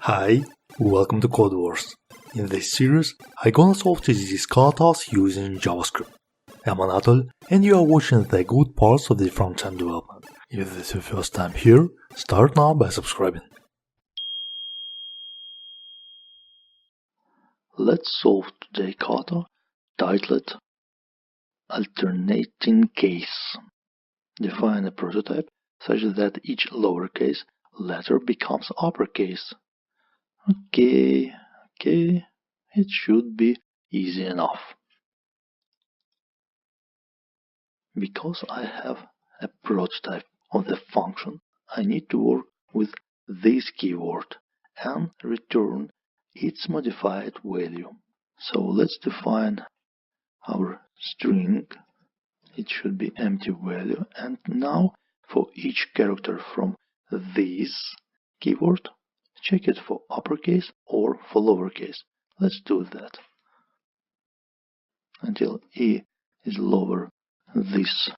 Hi, welcome to Codewars. In this series, I'm gonna solve TDD's katas using JavaScript. I'm Anatol, and you are watching the good parts of the front-end development. If this is your first time here, start now by subscribing. Let's solve today's kata titled altERnaTIng cAsE. Define a prototype such that each lowercase letter becomes uppercase. Okay, it should be easy enough. Because I have a prototype of the function, I need to work with this keyword and return its modified value. So let's define our string. It should be empty value, and now for each character from this keyword, check it for uppercase or for lowercase. Let's do that until e is lower this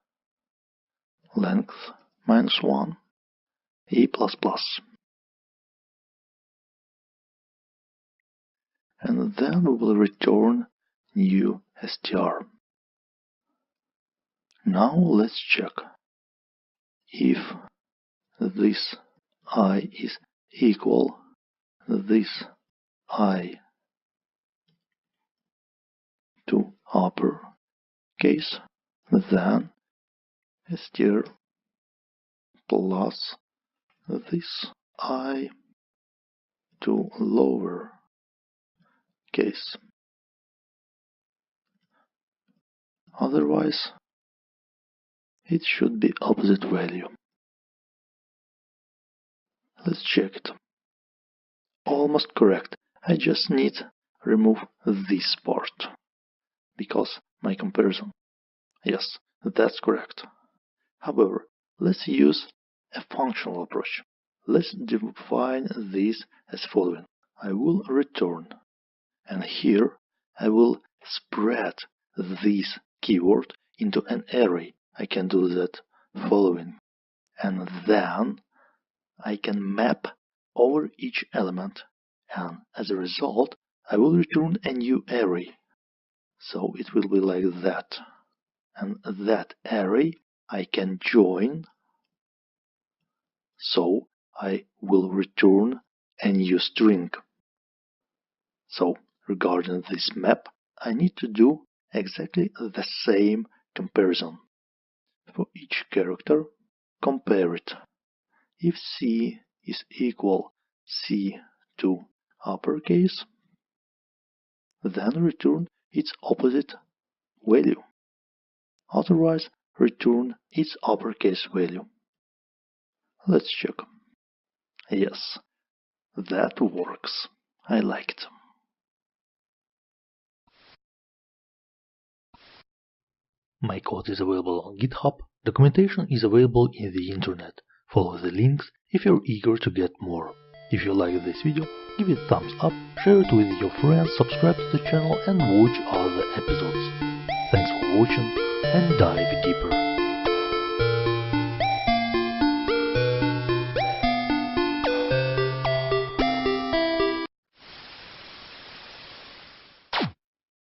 length -1 e++, and then we will return new str. Now let's check if this I is equal this I to uppercase, then str plus this I to lower case. Otherwise, it should be opposite value. Let's check it. Almost correct. I just need remove this part because my comparison. Yes, that's correct. However, let's use a functional approach. Let's define this as following. I will return, and here I will spread this keyword into an array. I can do that following, and then I can map over each element, and as a result I will return a new array. So it will be like that, and that array I can join, so I will return a new string. So regarding this map, I need to do exactly the same comparison. For each character, compare it. If C is equal C to uppercase, then return its opposite value. Otherwise, return its uppercase value. Let's check. Yes, that works. I like it. My code is available on GitHub. Documentation is available in the internet. Follow the links if you're eager to get more. If you like this video, give it a thumbs up, share it with your friends, subscribe to the channel and watch other episodes. Thanks for watching and dive deeper.